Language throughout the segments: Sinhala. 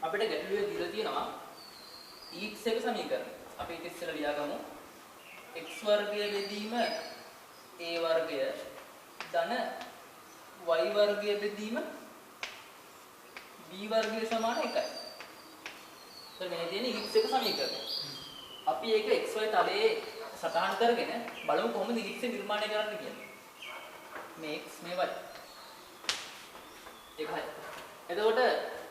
අපිට ගැටලුවේ දීලා තියෙනවා x එක සමීකරණය. අපි ඒක ඉස්සෙල්ලා ලියාගමු. x වර්ගය බෙදීම a වර්ගය ධන y වර්ගය බෙදීම b වර්ගය සමාන 1යි. එතකොට මේ තියෙන x එක සමීකරණය. අපි ඒක xy තලයේ සටහන් කරගෙන බලමු කොහොමද x නිර්මාණය කරන්න කියලා. මේ x මේ y. ඒකයි. එතකොට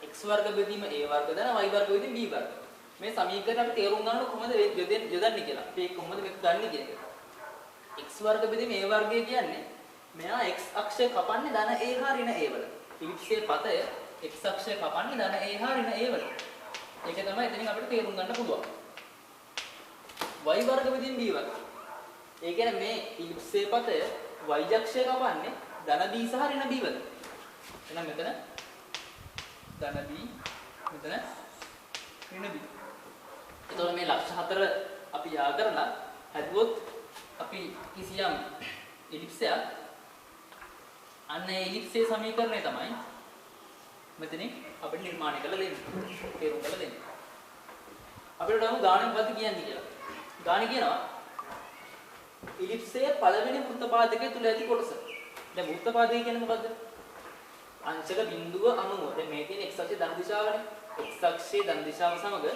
x වර්ග බෙදීම a වර්ග ධන y වර්ග බෙදීම b වර්ග. මේ සමීකරණ අපි තේරුම් ගන්න කොහොමද යොදන්නේ කියලා. අපි ඒක කොහොමද මේක ගන්න කියන එක. x වර්ග බෙදීම a වර්ගය කියන්නේ මෙයා x අක්ෂය කපන්නේ ධන a හා ඍණ a වල. ඉලිප්සයේ පතය x අක්ෂය කපන්නේ ධන a හා ඍණ a වල. ඒක තමයි එතනින් අපිට තේරුම් ගන්න පුළුවන්. y වර්ග බෙදීම b වර්ග. ඒ කියන්නේ මේ ඉලිප්සයේ පතය y අක්ෂය කපන්නේ ධන b සහ ඍණ b වල. එහෙනම් මෙතන ධන b මෙතන ඍණ b. එතකොට මේ ලක්ෂ හතර අපි යා කරලා හදුවොත් අපි කිසියම් එලිප්සයක් අන්න ඒ එලිප්සයේ සමීකරණය තමයි මෙතනින් අපිට නිර්මාණය කරලා දෙන්නේ. තේරුම් කරලා දෙන්නේ. අපිට උඩම ගාණක් මොකද්ද කියන්නේ කියලා. ගාණ කියනවා එලිප්සයේ පළවෙනි වෘත්තපාදකයේ තුල ඇති කොටස. දැන් වෘත්තපාදකය කියන්නේ මොකද්ද? අංශක බිඳුව 90. දැන් මේ තියෙන x අක්ෂයේ ධන දිශාවනේ. x අක්ෂයේ ධන දිශාව සමග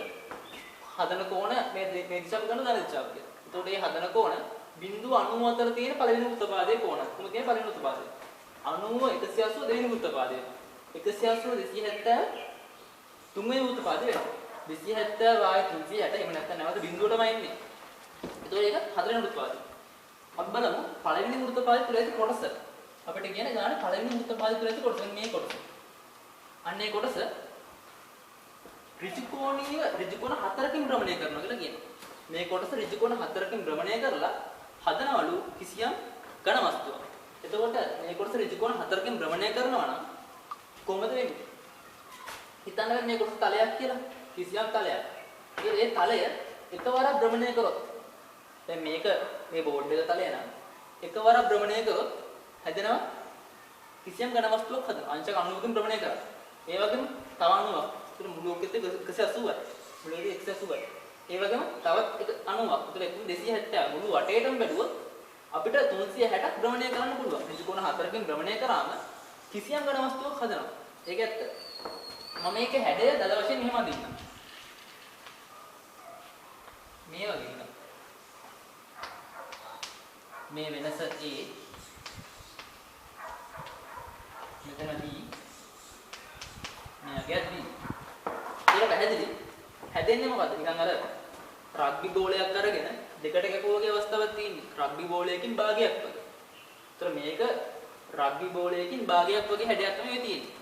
හදන කෝණ මේ දිශාව ගන්න ධන දිශාව කියලා. එතකොට මේ හදන කෝණ බිඳුව 90 අතර තියෙන පළවෙනි වෘත්තපාදයේ කෝණ. කොහොමද තියෙන පළවෙනි වෘත්තපාදය? 90 180 දෙවෙනි වෘත්තපාදය. 180 270 තුන්වෙනි වෘත්තපාදය වෙනවා. 270 වාය 360 එහෙම නැත්නම් නැවත බිඳුවටම එන්නේ. එතකොට ඒක හතරවෙනි වෘත්තපාදය. අපි බලමු පළවෙනි වෘත්තපාදයේ තුල ඇති කොටස. අපිට කියන්නේ ගාන පළවෙනි වෘත්තපාදයේ තුල ඇති කොටස මේ කොටස. අන්න ඒ කොටස ඍජුකෝණ හතරකින් භ්‍රමණය කරනවා කියලා කියනවා. මේ කොටස ඍජුකෝණ හතරකින් භ්‍රමණය කරලා හදනවලු කිසියම් ඝන වස්තුවක්. එතකොට මේ කොටස ඍජුකෝණ හතරකින් භ්‍රමණය කරනවා නම් කොහොමද වෙන්නේ? හිතන්න මේ කොටස තලයක් කියලා. කිසියම් තලයක්. ඒ තලය එකවරක් භ්‍රමණය කරොත් දැන් මේක මේ බෝඩ් එක තලය නම් එකවරක් භ්‍රමණය කරොත් හැදෙනවා කිසියම් ඝන වස්තුවක් හදනවා. අංශක 90කින් භ්‍රමණය කරා. ඒ වගේම තව 90ක්. ඒතර මුළු ඔක්කෙත් 180යි. මුළුවේ 180යි. ඒ වගේම තවත් එක 90ක්. ඒතර 270 මුළු වටේටම බැලුවොත් අපිට 360ක් භ්‍රමණය කරන්න පුළුවන්. ඍජුකෝණ හතරකින් භ්‍රමණය කරාම කිසියම් ඝන වස්තුවක් හදනවා. ඒක ඇත්ත. මම මේක හැඩය දල වශයෙන් මෙහෙම අදින්නම්. මේ වගේ එකක්. මේ වෙනස A මෙතන B මෙයාගේ B. ඒක පැහැදිලි. හැදෙන්නේ මොකද්ද? නිකන් අර රග්බි බෝලයක් අරගෙන දෙකට කැපුවගේ අවස්ථාවක් තියෙන්නේ. රග්බි බෝලයකින් භාගයක් වගේ. ඒතර මේක රග්බි බෝලයකින් භාගයක් වගේ හැඩයක් තමයි තියෙන්නේ.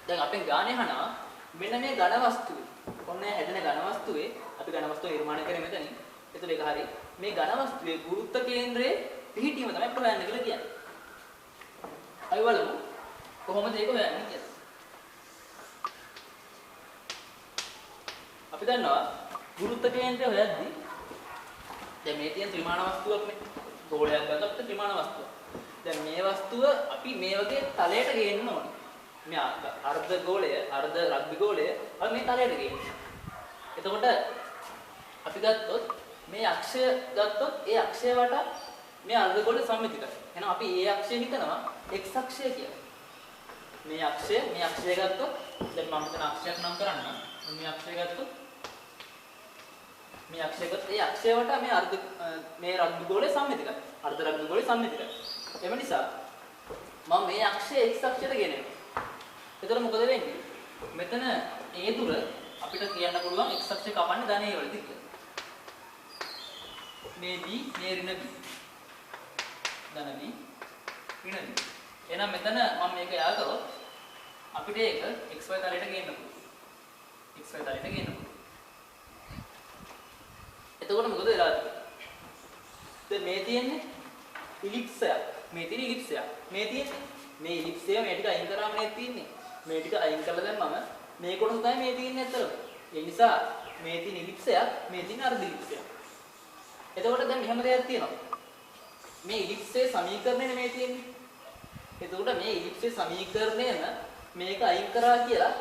දැන් අපෙන් ගානේ අහනවා මෙන්න මේ ඝන වස්තුවේ. ඔන්න හැදෙන ඝන වස්තුවේ අපි ඝන වස්තුව නිර්මාණය කරේ මෙතනින්. ඒතර ඒක හරියි. මේ ඝන වස්තුවේ ගුරුත්ව කේන්ද්‍රයේ පිහිටීම තමයි අපිට හොයන්න කියලා කියන්නේ. අපි බලමු කොහොමද ඒක හොයන්නේ කියලා. අපි දන්නවා ගුරුත්ව කේන්ද්‍රය හොයද්දී දැන් මේ තියෙන ත්‍රිමාණ වස්තුවක් නේ. ගෝලයක් ගත්තොත් ත්‍රිමාණ වස්තුවක්. දැන් මේ වස්තුව අපි මේ වගේ තලයට ගේන්න ඕනේ. මේ අර්ධ ගෝලය, අර්ධ රග්බි ගෝලය අපි මේ තලයට ගේන්න. එතකොට අපි ගත්තොත් මේ අක්ෂය ගත්තොත් ඒ අක්ෂය වටා මේ අර්ධ ගෝලය සම්මිතිකයි. එහෙනම් අපි ඒ අක්ෂය හිතනවා x අක්ෂය කියලා. මේ අක්ෂය ගත්තොත් දැන් මම හිතන අක්ෂයක් නම් කරන්න. මේ අක්ෂය ගත්තොත් මේ අක්ෂය ගත්තොත් ඒ අක්ෂය වටා මේ රග්බි ගෝලය සම්මිතිකයි. අර්ධ රග්බි ගෝලය සම්මිතිකයි. එම නිසා මම මේ අක්ෂය x අක්ෂයට ගෙනෙනවා. එතකොට මොකද වෙන්නේ? මෙතන ඒ දුර අපිට කියන්න පුළුවන් x අක්ෂය කපන්නේ ධන a වලද කියලා. මේ b මේ ඍණ b. ධන b ඍණ b. එහෙනම් මෙතන මම මේක යා කරොත් අපිට ඒක xy තලයට ගේන්න පුළුවන්. xy තලයට ගේන්න පුළුවන්. එතකොට මොකද වෙලා තියෙන්නේ? දැන් මේ තියෙන්නේ ඉලිප්සයක්. මේ තියෙන ඉලිප්සයක්. මේ තියෙන්නේ මේ ඉලිප්සය මේ ටික අයින් කරාම නේ තියෙන්නේ. මේ ටික අයින් කරලා දැම්මම මේ කොටස තමයි මේ තියෙන්නේ ඇත්තටම. ඒ නිසා මේ තියෙන ඉලිප්සයක් මේ තියෙන අර්ධ ඉලිප්සයක්. එතකොට දැන් මෙහෙම දෙයක් තියෙනවා. මේ ඉලිප්සයේ සමීකරණය මේ තියෙන්නේ. එතකොට මේ ඉලිප්සයේ සමීකරණයම මේක අයින් කරා කියලා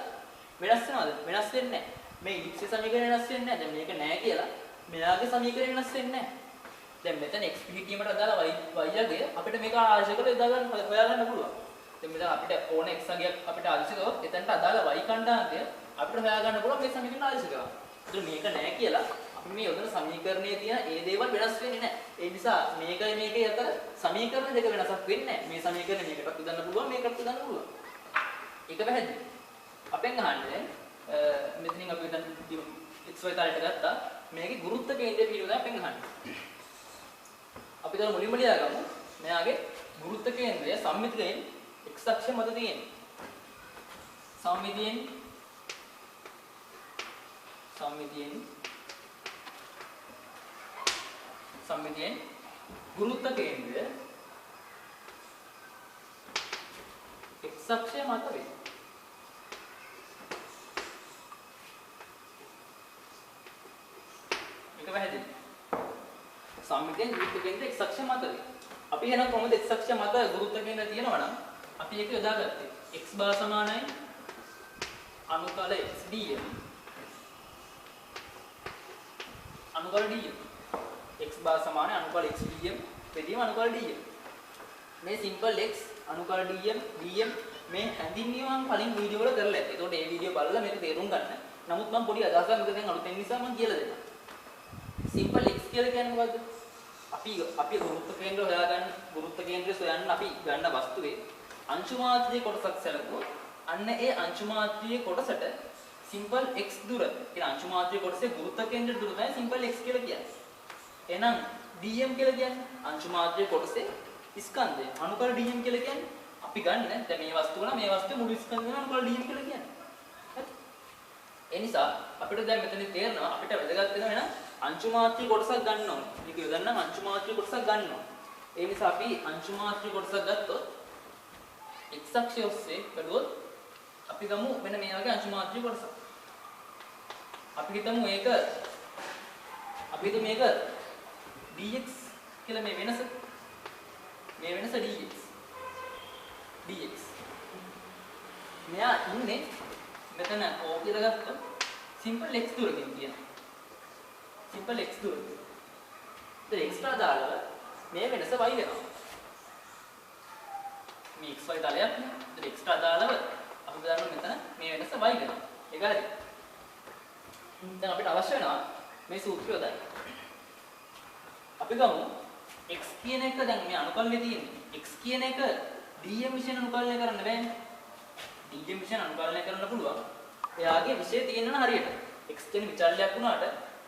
වෙනස් වෙනවද? වෙනස් වෙන්නේ නැහැ. මේ ඉලිප්සිස් සමීකරණය වෙනස් වෙන්නේ නැහැ. දැන් මේක නැහැ කියලා මෙයාගේ සමීකරණය වෙනස් වෙන්නේ නැහැ. දැන් මෙතන x පිහිටීමට අදාළ y යගේ අපිට මේක ආශය කරලා යොදා ගන්න හොයාගන්න පුළුවන්. දැන් මෙතන අපිට ඕන x අගයක් අපිට ආශය කරොත් එතනට අදාළ y කණ්ඩායමය අපිට හොයාගන්න පුළුවන් මේ සමීකරණ ආශය කරලා. ඒත් මේක නැහැ කියලා අපි මේ යොදන සමීකරණයේ තියෙන ඒ දේවල් වෙනස් වෙන්නේ නැහැ. ඒ නිසා මේකයි මේකේ අතර සමීකරණ දෙක වෙනසක් වෙන්නේ නැහැ. මේ සමීකරණය මේකටත් යොදන්න පුළුවන් මේකටත් යොදන්න පුළුවන්. ඒක පැහැදිලි. අපෙන් අහන්නේ මෙතනින් අපි දැන් xy තලයට ගත්තා. මේකේ ගුරුත්ව කේන්ද්‍රය පිළිබඳව අපෙන් අහන්නේ. අපි දැන් මුලින්ම ලියාගමු. මෙයාගේ ගුරුත්ව කේන්ද්‍රය සම්මිතියෙන් x අක්ෂය මත තියෙන්නේ. සම්මිතියෙන් ගුරුත්ව කේන්ද්‍රය x අක්ෂය මත වේ. මේක පැහැදිලි. සම්මිතියෙන් ගුරුත්ව කේන්ද්‍රය x අක්ෂය මත වේ. අපි එහෙනම් කොහොමද x අක්ෂය මත ගුරුත්ව කේන්ද්‍රය තියෙනවා නම් අපි ඒක යොදාගත්තේ x බාර සමානයි අනුකල x dm අනුකල dm x බාර සමානයි අනුකල x dm බෙදීම අනුකල dm මේ සිම්පල් x අනුකල dm මේ හැඳින්වීම කලින් වීඩියෝ වල කරලා ඇති. ඒකට මේ වීඩියෝ බලලා මේක තේරුම් ගන්න. නමුත් මම පොඩි අදහසක් මේක දැන් අලුතෙන් නිසා මම කියලා දෙන්නම්. සිම්පල් x කියලා කියන්නේ මොකද්ද? අපි ගුරුත්ව කේන්ද්‍රය හොයාගන්න ගුරුත්ව කේන්ද්‍රය සොයන්න අපි ගන්න වස්තුවේ අංශු මාත්‍රයේ කොටසක් සැලකුවොත් අන්න ඒ අංශු මාත්‍රයේ කොටසට සිම්පල් x දුර කියන අංශු මාත්‍රයේ කොටසේ ගුරුත්ව කේන්ද්‍ර දුර තමයි සිම්පල් x කියලා කියන්නේ. එහෙනම් dm කියලා කියන්නේ අංශු මාත්‍රයේ කොටසේ ස්කන්ධය. අනුකල dm කියලා කියන්නේ අපි ගන්න දැන් මේ වස්තුව නම් මේ වස්තුවේ මුළු ස්කන්ධයම අනුකල dm කියලා කියන්නේ. හරි. ඒ නිසා අපිට දැන් මෙතන තේරෙනවා අපිට වැදගත් වෙනවා එහෙනම් අංශු මාත්‍රී කොටසක් ගන්න ඕනේ. මේක යොදන්න අංශු මාත්‍රී කොටසක් ගන්න ඕනේ. ඒ නිසා අපි අංශු මාත්‍රී කොටසක් ගත්තොත් x අක්ෂය ඔස්සේ බැලුවොත් අපි ගමු මෙන්න මේ වගේ අංශු මාත්‍රී කොටසක්. අපි හිතමු මේක dx කියලා මේ වෙනස dx. මෙයා ඉන්නේ මෙතන O කියලා ගත්තොත් සිම්පල් x දුරකින් තියෙනවා. සිම්පල් x දුර. දැන් x ට අදාළව මේ වෙනස y වෙනවා. මේ xy තලයක් නේ. දැන් x ට අදාළව අපි බලන්න මෙතන මේ වෙනස y වෙනවා. ඒක හරි. දැන් අපිට අවශ්‍ය වෙනවා මේ සූත්‍රය යොදන්න. අපි ගමු x කියන එක දැන් මේ අනුකලනේ තියෙන්නේ. x කියන එක dm විශේෂ අනුකලනය කරන්න බෑනේ. dm විශේෂ අනුකලනය කරන්න පුළුවන්. එයාගේ විශේෂ තියෙනවා හරියට. x කියන විචල්‍යයක් වුණාට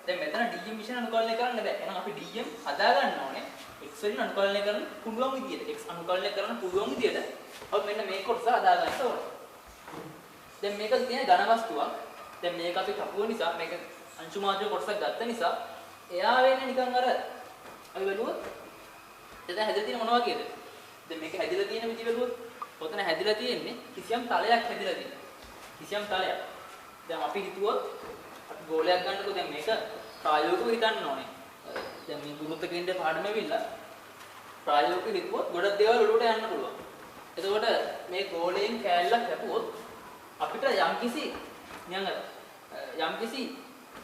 දැන් මෙතන dm විශේෂ අනුකලනය කරන්න බෑ. එහෙනම් අපි dm හදා ගන්න ඕනේ x වලින් අනුකලනය කරන්න පුළුවන් විදියට. x අනුකලනය කරන්න පුළුවන් විදියට අපි මෙන්න මේ කොටස හදා ගන්න ඕනේ. දැන් මේක තියෙන ඝන වස්තුවක්. දැන් මේක අපි කපුව නිසා මේක අංශු මාත්‍ර කොටසක් ගත්ත නිසා එයා වෙන්නේ නිකන් අර අපි බලුවොත් එතන හැදලා තියෙන මොනවා වගේද? දැන් මේක හැදිලා තියෙන විදිහ බලුවොත් ඔතන හැදිලා තියෙන්නේ කිසියම් තලයක් හැදිලා තියෙනවා. කිසියම් තලයක්. දැන් අපි හිතුවොත් අපි ගෝලයක් ගන්නකො දැන් මේක ප්‍රායෝගිකව හිතන්න ඕනේ. දැන් මේ ගුරුත්ව කේන්ද්‍රය පාඩම ඇවිල්ලා ප්‍රායෝගිකව හිතුවොත් ගොඩක් දේවල් ඔලුවට යන්න පුළුවන්. එතකොට මේ ගෝලයෙන් කෑල්ලක් හැපුවොත් අපිට යම්කිසි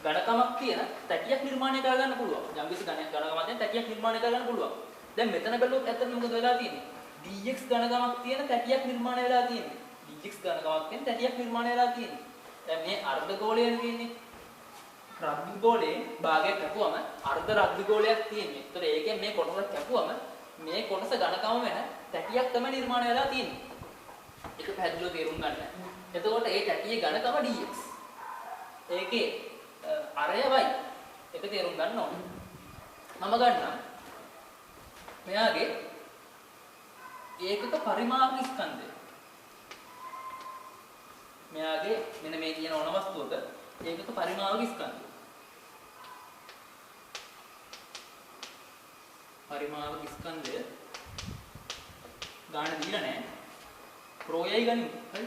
ඝනකමක් තියෙන තැටියක් නිර්මාණය කරගන්න පුළුවන්. යම්කිසි ඝනකමක් තියෙන තැටියක් නිර්මාණය කරගන්න පුළුවන්. දැන් මෙතන බැලුවොත් ඇත්තටම මොකද වෙලා තියෙන්නේ? dx ඝනකමක් තියෙන තැටියක් නිර්මාණය වෙලා තියෙන්නේ. dx ඝනකමක් තියෙන තැටියක් නිර්මාණය වෙලා තියෙන්නේ. දැන් මේ අර්ධ ගෝලයෙන් තියෙන්නේ. රබ්බි ගෝලයෙන් භාගයක් කැපුවම අර්ධ රබ්බි ගෝලයක් තියෙන්නේ. ඒතර ඒකෙන් මේ කොටස කැපුවම මේ කොටස ඝනකම වෙන තැටියක් තමයි නිර්මාණය වෙලා තියෙන්නේ. ඒක පැහැදිලිව තේරුම් ගන්න. එතකොට ඒ තැටියේ ඝනකම dx. ඒකේ අරය y. ඒක තේරුම් ගන්න ඕනේ. මම ගන්නම් මෙයාගේ ඒකක පරිමාණික ස්කන්ධය. මෙයාගේ මෙන්න මේ තියෙන ඕන වස්තුවක ඒකක පරිමාණික ස්කන්ධය. පරිමාණික ස්කන්ධය ගාන දීලා නැහැ. ප්‍රෝයයි ගනිමු. හරි.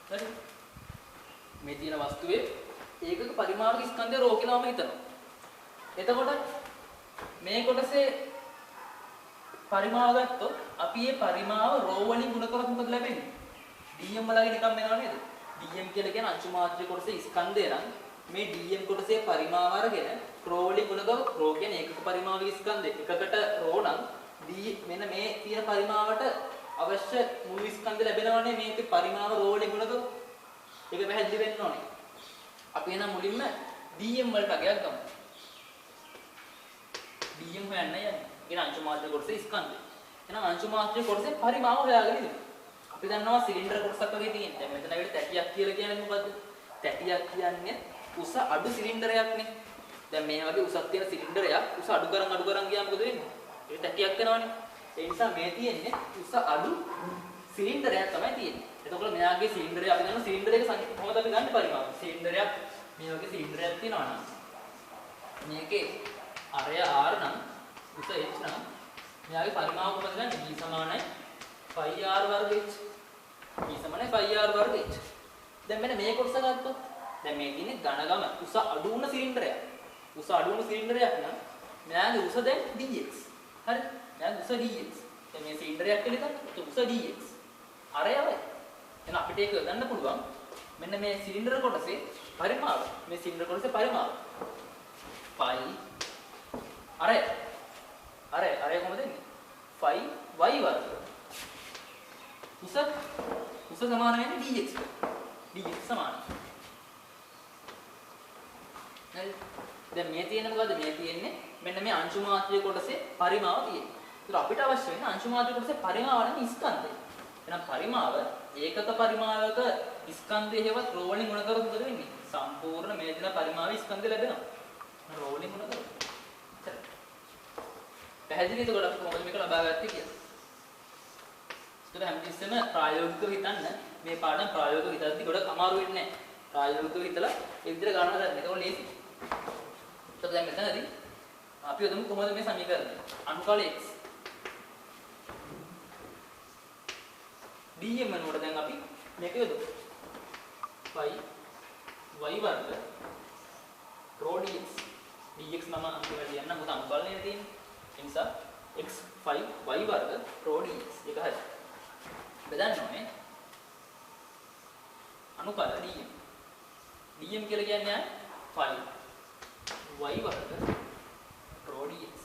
හරි. මේ තියෙන වස්තුවේ ඒකක පරිමාණික ස්කන්ධය රෝ කියලා මම හිතනවා. එතකොට මේ කොටසේ පරිමාව ගත්තොත් අපි මේ පරිමාව රෝ වලින් ගුණ කරොත් මොකද ලැබෙන්නේ? dm වලගේ නිකම් වෙනව නේද? dm කියලා කියන අංශු මාත්‍රික කොටසේ ස්කන්ධය නම් මේ dm කොටසේ පරිමාව අරගෙන රෝ වලින් ගුණ කරොත් රෝ කියන්නේ ඒකක පරිමාවක ස්කන්ධය. එකකට රෝ නම් d මෙන්න මේ තියෙන පරිමාවට අවශ්‍ය මුළු ස්කන්ධ ලැබෙනවනේ මේකේ පරිමාව රෝ වලින් ගුණ කරොත්. ඒක පැහැදිලි වෙන්න ඕනේ. අපි එනම් මුලින්ම dm වලට අගයක් ගමු. dm හොයන්න යන්නේ. කියන අංශු මාත්‍රික කොටසේ ස්කන්ධය. එහෙනම් අංශු මාත්‍රික කොටසේ පරිමාව හොයාගෙන ඉන්න. අපි දන්නවා සිලින්ඩර් කොටසක් වගේ තියෙන. දැන් මෙතන ඇවිත් තැටියක් කියලා කියන්නේ මොකද්ද? තැටියක් කියන්නේ උස අඩු සිලින්ඩරයක්නේ. දැන් මේ වගේ උසක් තියෙන සිලින්ඩරයක් උස අඩු කරන් ගියාම මොකද වෙන්නේ? ඒක තැටියක් වෙනවනේ. ඒ නිසා මේ තියෙන්නේ උස අඩු සිලින්ඩරයක් තමයි තියෙන්නේ. එතකොට මෙයාගේ සිලින්ඩරය අපි දන්නවා සිලින්ඩර් එක කොහොමද අපි ගන්න පරිමාව? සිලින්ඩරයක් මේ වගේ සිලින්ඩරයක් තියෙනවා නම් මේකේ අරය r නම් උස h නම් මෙයාගේ පරිමාව කොහොමද ගන්නේ? b සමානයි pi r වර්ග h. b සමානයි pi r වර්ග h. දැන් මෙන්න මේ කොටස ගත්තොත් දැන් මේ තියෙන්නේ ඝනගම උස අඩු වුණ සිලින්ඩරයක්. උස අඩු වුණ සිලින්ඩරයක් නම් මෙයාගේ උස දැන් dx. හරි? මෙයාගේ උස dx. දැන් මේ සිලින්ඩරයක් කියලා හිතන්න. උස dx. අරයවයි. එහෙනම් අපිට ඒක යොදන්න පුළුවන්. මෙන්න මේ සිලින්ඩර කොටසේ පරිමාව. මේ සිලින්ඩර කොටසේ පරිමාව. pi අරය කොහොමද එන්නේ? pi y වර්ග. උස සමාන වෙන්නේ dx ට. dx සමාන. හරි. දැන් මේ තියෙන්නේ මොකද්ද? මේ තියෙන්නේ මෙන්න මේ අංශු මාත්‍රික කොටසේ පරිමාව තියෙන්නේ. ඒත් අපිට අවශ්‍ය වෙන්නේ අංශු මාත්‍රික කොටසේ පරිමාව නම් ස්කන්ධය. එහෙනම් පරිමාව ඒකක පරිමාවක ස්කන්ධය හේවත් රෝ වලින් ගුණ කරොත් මොකද වෙන්නේ? සම්පූර්ණ මේ දින පරිමාවේ ස්කන්ධය ලැබෙනවා. රෝ වලින් ගුණ කරොත්. පැහැදිලිද කොට අපි කොහොමද මේක ලබා ගත්තේ කියලා. ඒතර හැමතිස්සෙම ප්‍රායෝගිකව හිතන්න මේ පාඩම් ප්‍රායෝගිකව හිතද්දි ගොඩක් අමාරු වෙන්නේ නැහැ. ප්‍රායෝගිකව හිතලා ඒ විදිහට ගණන ගන්න. ඒක ලේසි. ඒතර දැන් මෙතනදී අපි යොදමු කොහොමද මේ සමීකරණය. අනුකල x dm වෙනකොට දැන් අපි මේක යොදමු. pi y වර්ග rho dx. dx මම අන්තිමට ලියන්න මොකද අනුකලනේ තියෙන්නේ. ඒ නිසා x 5 y වර්ග rho dx. ඒක හරි. බෙදන්න ඕනේ. අනුකල dm. dm කියලා කියන්නේ 5 y වර්ග rho dx.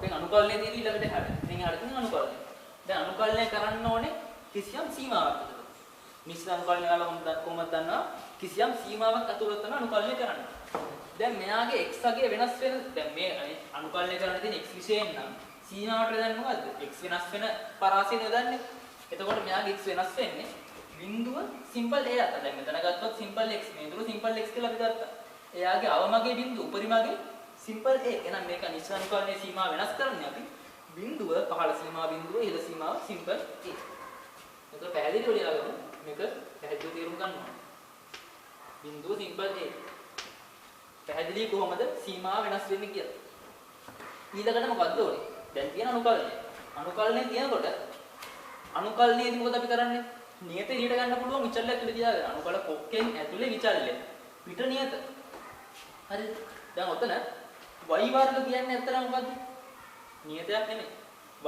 දැන් අනුකලනයේ තියෙන ඊළඟට හැඩ. ඉතින් හැඩ තියෙන අනුකලනය. දැන් අනුකලනය කරන්න ඕනේ කිසියම් සීමාවක් ඇතුළත. නිශ්චිත අනුකලනය වල කොහොමද දන්නවා? කිසියම් සීමාවක් ඇතුළත තමයි අනුකලනය කරන්නේ. දැන් මෙයාගේ x අගය වෙනස් වෙන දැන් මේ අනුකලනය කරන්න තියෙන x විශේෂයෙන් නම් සීමාවට දැන් මොකද්ද? x වෙනස් වෙන පරාසය නේදන්නේ. එතකොට මෙයාගේ x වෙනස් වෙන්නේ බිඳුව සිම්පල් a අත. දැන් මෙතන ගත්තොත් සිම්පල් x මේ දුර සිම්පල් x කියලා අපි ගත්තා. එයාගේ අවමගේ බිඳුව උපරිමගේ සිම්පල් a. එහෙනම් මේක නිශ්චිත අනුකලනයේ සීමාව වෙනස් කරන්නේ අපි බිඳුව පහළ සීමා බිඳුව ඉහළ සීමාව සිම්පල් a. එතකොට පැහැදිලිව ලියලා ගමු. මේක පැහැදිලිව තේරුම් ගන්න ඕනේ. බිඳුව සිම්පල් a. පැහැදිලි කොහොමද සීමාව වෙනස් වෙන්නේ කියලා. ඊළඟට මොකද්ද ඕනේ? දැන් තියෙන අනුකලනය. අනුකලනයේ තියෙනකොට අනුකලනයේදී මොකද අපි කරන්නේ? නියත එළියට ගන්න පුළුවන් විචල්‍ය ඇතුලේ තියාගෙන. අනුකල කොක්කෙන් ඇතුලේ විචල්‍ය. පිට නියත. හරිද? දැන් ඔතන y වර්ග කියන්නේ ඇත්තටම මොකද්ද? නියතයක් නෙමෙයි.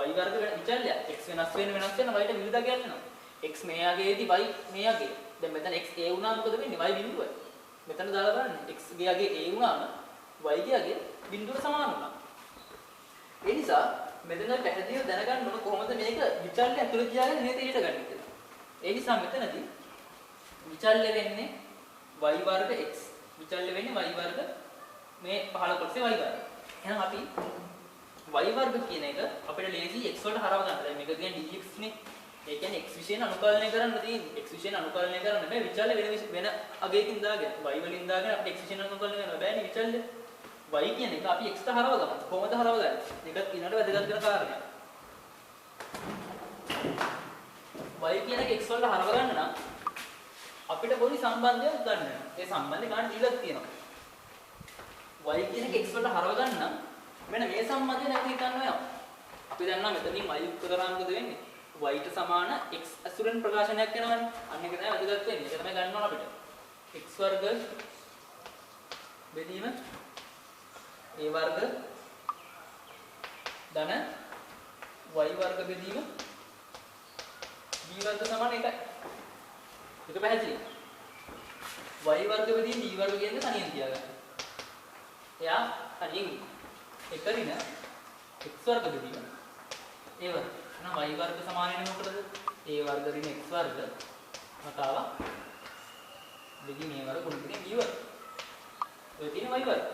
y වර්ග විචල්‍ය. x වෙනස් වෙන y ට විරුද්ධ කියනවා. x මේ යගේදී y මේ යගේ. දැන් මෙතන x a වුණා මොකද වෙන්නේ? y බිඳුවයි. මෙතන දාලා බලන්න x ගේ යගේ a වුණාම y ගේ යගේ බිඳුවට සමාන වුණා. ඒ නිසා මෙතන පැහැදිලිව දැනගන්න ඕන කොහොමද මේක විචල්‍ය ඇතුළේ තියාගෙන නේද ඊට ගන්න කියලා. ඒ නිසා මෙතනදී විචල්‍ය වෙන්නේ y වර්ග x. විචල්‍ය වෙන්නේ y වර්ග මේ පහළ කොටසේ y වර්ග. එහෙනම් අපි y වර්ග කියන එක අපිට ලේසි x වලට හරව ගන්න. දැන් මේක කියන්නේ dx නේ. ඒ කියන්නේ x විශේෂයෙන් අනුකලනය කරන්න තියෙන්නේ. x විශේෂයෙන් අනුකලනය කරන්න බෑ විචල්‍ය වෙන අගයකින් දාගෙන y වලින් දාගෙන අපිට x විශේෂයෙන් අනුකලනය කරන්න බෑනේ විචල්‍ය. y කියන එක අපි x ට හරව ගමු. කොහොමද හරව ගන්නේ? මේක ඊළඟට වැදගත් වෙන කාරණයක්. y කියන එක x වලට හරව ගන්න නම් අපිට පොඩි සම්බන්ධයක් ගන්න වෙනවා. ඒ සම්බන්ධය ගන්න දීලා තියෙනවා. y කියන එක x වලට හරව ගන්න නම් මෙන්න මේ සම්බන්ධය නැති හිතන්න වෙනවා. අපි දන්නවා මෙතනින් y යුක්ත කරාම මොකද වෙන්නේ? y ට සමාන x අසුරෙන් ප්‍රකාශනයක් වෙනවනේ. අන්න ඒක තමයි වැදගත් වෙන්නේ. ඒක තමයි ගන්න ඕන අපිට. x වර්ග බෙදීම a වර්ග ධන y වර්ග බෙදීම b වර්ග සමාන 1යි. ඒක පැහැදිලි. y වර්ග බෙදීම b වර්ග කියන්නේ තනියෙන් තියාගන්න. එයා තනියෙන් එක ඍණ x වර්ග බෙදීම a වර්ග. එහෙනම් y වර්ග සමාන වෙන්නේ මොකටද? a වර්ග ඍණ x වර්ග වතාව බෙදීම a වර්ග ගුණ කිරීම b වර්ග. ඔය තියෙන y වර්ග.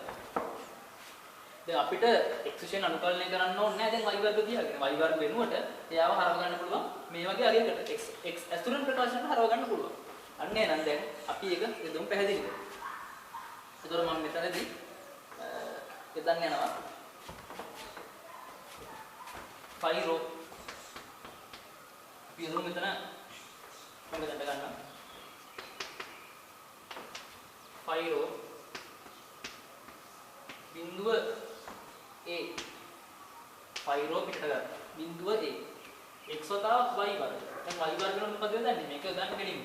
දැන් අපිට එක්ස්ප්‍රෙෂන් අනුකලනය කරන්න ඕනේ නැහැ දැන් y වර්ග තියාගෙන. y වර්ග වෙනුවට එයාව හරව ගන්න පුළුවන් මේ වගේ අගයකට x ඇතුළෙන් ප්‍රකාශන හරව ගන්න පුළුවන්. අන්න එහෙනම් දැන් අපි ඒක යොදමු පැහැදිලිද? ඒතකොට මම මෙතනදී යොදන්න යනවා phi rho අපි යොදමු මෙතන මම මෙතනට ගන්නවා phi rho බිඳුව a phi rho පිටට ගන්න බිඳුව a x වතාවක් y වර්ග. දැන් y වර්ග වල මොකද වෙන්නේ? මේක යොදන්න කෙලින්ම.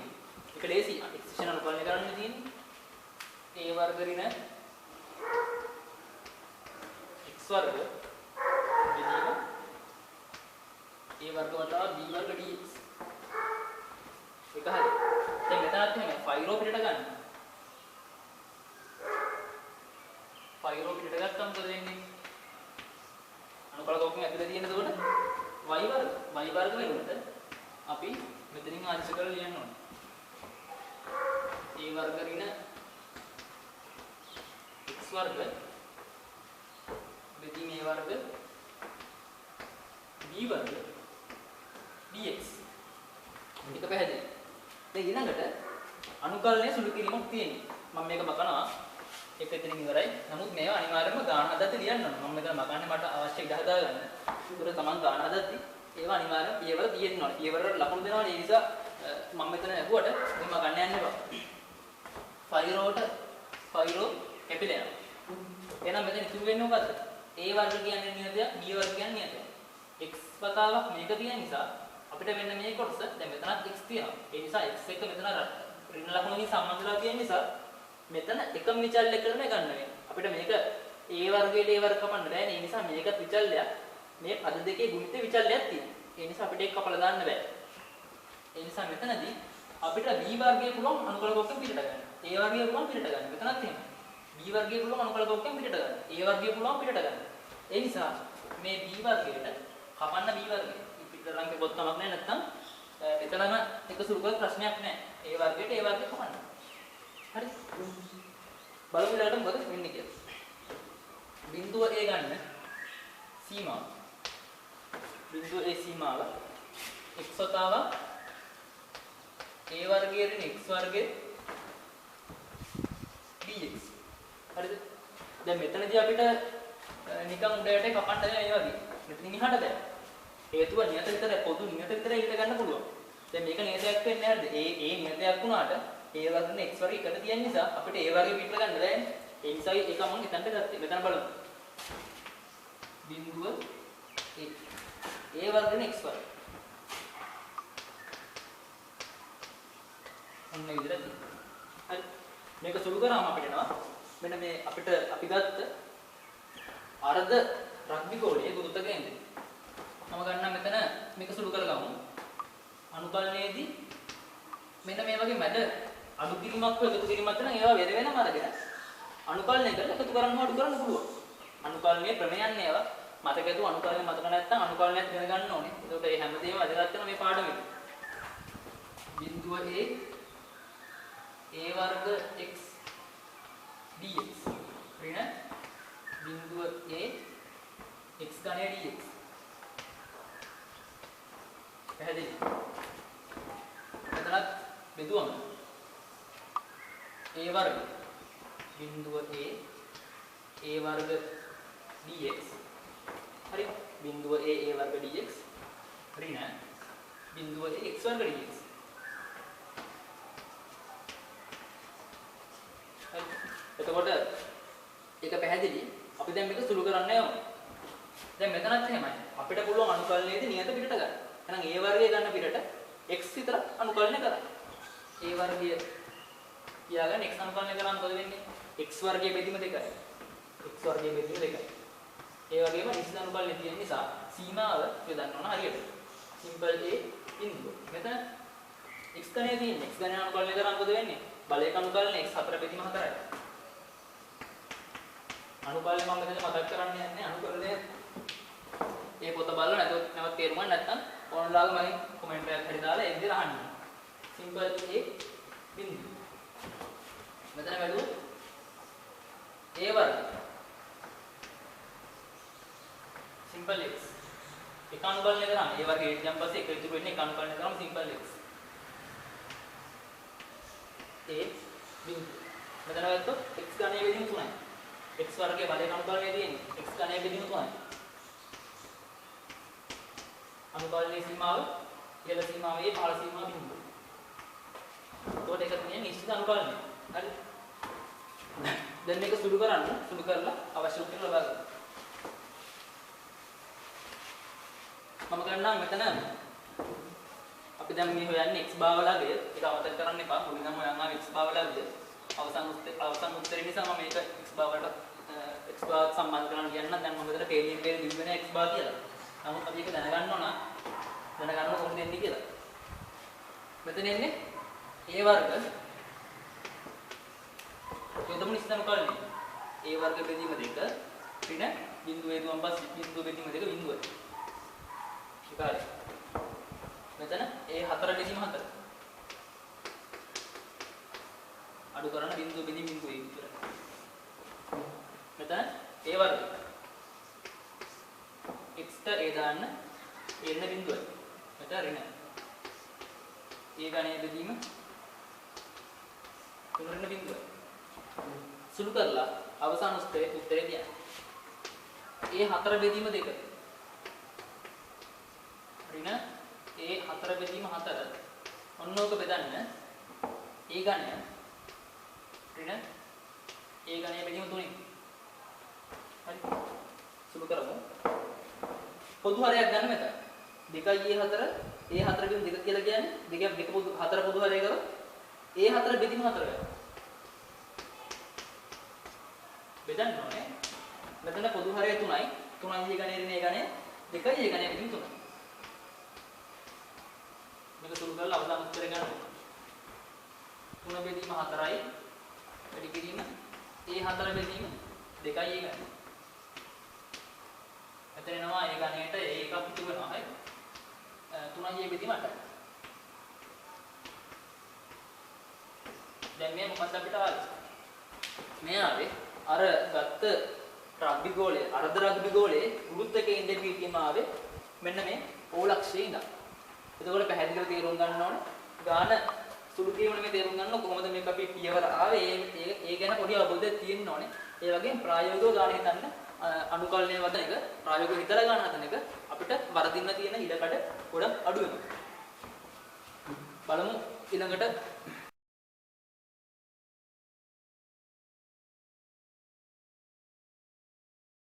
ඒක ලේසි. එක්ස්ප්‍රෙෂන් අනුකලනය කරන්න තියෙන්නේ a වර්ග ඍණ x වර්ග බෙදීම a වර්ග වතාව b වර්ග dx. ඒක හරි. දැන් මෙතනත් එහෙමයි. phi rho පිටට ගන්න. phi rho පිටට ගත්තම මොකද වෙන්නේ? අනුකලකෝකෙන් ඇතුලේ තියෙන එතකොට y වර්ග වෙනුවට අපි මෙතනින් ආංශ කරලා ලියන්න ඕනේ. a වර්ග ඍණ x වර්ග බෙදීම a වර්ග b වර්ග dx. මේක පැහැදිලි. දැන් ඊළඟට අනුකලනයේ සුළු කිරීමක් තියෙනවා. මම මේක මකනවා. ඒක එතනින් ඉවරයි. නමුත් මේවා අනිවාර්යයෙන්ම ගාන හදද්දී ලියන්න ඕන. මම මෙතන මකන්නේ මට අවශ්‍ය ඉඩ හදා ගන්න. ඒකට තමන් ගාන හදද්දී ඒවා අනිවාර්යයෙන් පියවර තියෙන්න ඕනේ. පියවර වල ලකුණු දෙනවනේ. ඒ නිසා මම මෙතන ඇහුවට මම ගන්න යන්න එපා. phi rho කැපිලා යනවා. එහෙනම් මෙතන ඉතුරු වෙන්නේ මොකද්ද? a වර්ග කියන්නේ නියතයක්, b වර්ග කියන්නේ නියතයක්. x වතාවක් මේක තියෙන නිසා අපිට මෙන්න මේ කොටස දැන් මෙතනත් x තියෙනවා. ඒ නිසා x එක මෙතන ඍණ ලකුණකින් සම්බන්ධලා තියෙන නිසා මෙතන එකම විචල්‍ය කරන ගන්න වෙනවා. අපිට මේක a වර්ගයට a වර්ග කපන්න බෑනේ. ඒ නිසා මේකත් විචල්‍යයක්. මේ පද දෙකේ ගුණිත විචල්‍යයක් තියෙනවා. ඒ නිසා අපිට ඒක කපලා දාන්න බෑ. ඒ නිසා මෙතනදී අපිට b වර්ගයේ පුළුවන් අනුකලකෝකෙන් පිටට ගන්න. a වර්ගයේ පුළුවන් පිටට ගන්න. මෙතනත් එහෙමයි. b වර්ගයේ පුළුවන් අනුකලකෝකෙන් පිටට ගන්න. a වර්ගයේ පුළුවන් පිටට ගන්න. ඒ නිසා මේ b වර්ගයට කපන්න b වර්ගය. පිටට ලං පොත් තමක් නැහැ නැත්නම් එතනම එක සුළු කර ප්‍රශ්නයක් නැහැ. a වර්ගයට a වර්ගය කපන්න. හරි. බලමු ඊළඟට මොකද වෙන්නේ කියලා. බිඳුව a ගන්න සීමාව. බිඳුව a සීමාව x වතාව a වර්ගයේ ඍණ x වර්ගයේ dx. හරිද? දැන් මෙතනදී අපිට නිකන් උඩයට කපන්න බෑ මේ වගේ. මෙතනින් එහාට බෑ. හේතුව නියත විතරයි පොදු නියත විතරයි ඊට ගන්න පුළුවන්. දැන් මේක නියතයක් වෙන්නේ නැද්ද? a නියතයක් වුණාට a වර්ගනේ x වර්ගය එකට තියෙන නිසා අපිට a වර්ගය පිටට ගන්න බෑනේ. ඒ නිසා ඒක මම එතනට ගත්තේ. මෙතන බලමු. බිඳුව a වර්ගනේ x වර්ගය. ඔන්න විදිහට තියෙනවා. හරි. මේක සුළු කරාම අපිට එනවා මෙන්න මේ අපි ගත්ත අර්ධ රග්බි ගෝලයේ ගුරුත්ව කේන්ද්‍රය. මම ගන්නම් මෙතන මේක සුළු කරගමු. අනුකලනයේදී මෙන්න මේ වගේ මැද අඩු කිරීමක් හෝ එකතු කිරීමක් නම් ඒවා වෙන වෙනම අරගෙන අනුකලනය කරලා එකතු කරන්න අඩු කරන්න පුළුවන්. අනුකලනයේ ක්‍රමයන් ඒවා මතකද අනුකලනය මතක නැත්නම් අනුකලනයත් ඉගෙන ගන්න ඕනේ. ඒකට මේ හැමදේම වැදගත් වෙන මේ පාඩමේ. බිඳුව a වර්ග x dx ඍණ බිඳුව a x ඝනය dx. පැහැදිලි? මෙතනත් බෙදුවම a වර්ග බිඳුව a වර්ග dx. හරි. බිඳුව a වර්ග dx ඍණ බිඳුව a x වර්ග dx. එතකොට ඒක පැහැදිලි. අපි දැන් මේක සුළු කරන්න යමු. දැන් මෙතනත් එහෙමයි. අපිට පුළුවන් අනුකලනයේදී නියත පිටට ගන්න. එහෙනම් a වර්ගය ගන්න පිටට x විතර අනුකලනය කරන්න. a වර්ගය කියාගෙන x අනුකලනය කරාම මොකද වෙන්නේ? x වර්ගයේ බෙදීම 2යි. x වර්ගයේ බෙදීම 2යි. ඒ වගේම නිශ්චිත අනුකලනයේ තියෙන නිසා සීමාව යොදන්න ඕන හරියට. Simple A බිඳුව. මෙතන x ගණයේ තියෙන x ගණන අනුකලනය කරා මොකද වෙන්නේ? බලයක අනුකලනය x 4 බෙදීම 4යි. අනුකලනය මම මෙතන මතක් කරන්න යන්නේ අනුකලනය ඒ පොත බලලා නැවත තේරුම් ගන්න නැත්නම් ඕනලාගේ මම කමෙන්ට් එකක් හරි දාලා ඒ විදිහට අහන්න. Simple A බිඳුව. මෙතන වැළුවොත් a වර්ග සිම්පල් x එක අනුකලනය කරාම a වර්ගය ඊට යම් පස්සේ එක ඉතුරු වෙන්නේ එක අනුකලනය කරාම සිම්පල් x a බිඳුව. මෙතන වැත්තොත් x ගණයේ බෙදීම 3යි. x වර්ගයේ බලයක අනුකලනය තියෙන්නේ x ගණයේ බෙදීම 3යි. අනුකලනයේ සීමාව ඉහළ සීමාවේ පහළ සීමාව බිඳුව. එතකොට ඒක කියන්නේ නිශ්චිත අනුකලනය. හරි. දැන් මේක සුළු කරලා අවශ්‍ය උත්තර ලබා ගන්න. මම ගන්නවා මෙතන අපි දැන් මේ හොයන්නේ x භාවලගය. ඒක අමතක කරන්න එපා. මුලින්ම හොයන්න ආව x භාවලගය. අවසන් උත්තරේ නිසා මම මේක x භාවලට x භාව සම්බන්ධ කරන්න කියන්න. දැන් මම මෙතන තේලියෙන් පෙර දිවෙන x භාව කියලා. නමුත් අපි ඒක දැනගන්න ඕන. දැනගන්න කොහොමද එන්නේ කියලා. මෙතන එන්නේ a වර්ග යොදමු නිශ්චිත අනුකලනය. a වර්ග බෙදීම 2 ඍණ බිඳුව හේතුවන් පස්සේ බිඳුව බෙදීම 2 බිඳුවයි. ඒකයි. මෙතන a 4 බෙදීම 4. අඩු කරන බිඳුව බෙදීම බිඳුව විතරයි. මෙතන a වර්ග x ට a දාන්න එන්න බිඳුවයි. මෙතන ඍණ a ගණයේ බෙදීම 3 ඍණ බිඳුවයි. සුළු කරලා අවසාන උත්තරේ තියන්න. a 4 බෙදීම 2. ඍණ a 4 බෙදීම 4. ඔන්නෝක බෙදන්න a ගණය ඍණ a ගණය බෙදීම 3. හරි. සුළු කරමු. පොදු හරයක් ගන්න මෙතන. 2යි a 4 a 4 බෙදීම 2 කියලා කියන්නේ 2 පොදු 4 පොදු හරය කරොත් a 4 බෙදීම 4 වෙනවා. බෙදන්න ඕනේ. මෙතන පොදු හරය 3යි. 3යි ගණයේ ඍණ a ගණය 2යි a ගණය බෙදීම 3යි. මේක සුළු කරලා අවසාන උත්තරේ ගන්න. 3 බෙදීම 4යි. වැඩි කිරීම a 4 බෙදීම 2යි a ගණය. මෙතන එනවා a ගණයට a එකක් ඉතුරු වෙනවා. හරි. 3යි a බෙදීම 8යි. දැන් මේ මොකක්ද අපිට ආවේ? මේ ආවේ අර ගත්ත රග්බි ගෝලයේ අර්ධ රග්බි ගෝලයේ වෘත්ත කේන්ද්‍රයේ පිටීම ආවේ මෙන්න මේ ඕලක්ෂයේ ඉඳන්. එතකොට පැහැදිලිව තේරුම් ගන්න ඕනේ ගාන සුළු කියවන මේ තේරුම් ගන්න කොහොමද මේක අපි පියවර ආවේ ඒ ගැන පොඩි අවබෝධයක් තියෙන්න ඕනේ. ඒ වගේම ප්‍රායෝගිකව ගාන හිතන්න අනුකලනය වදන එක ප්‍රායෝගිකව හිතලා ගාන හදන එක අපිට වරදින්න තියෙන ඉඩකඩ ගොඩක් අඩු වෙනවා. බලමු ඊළඟට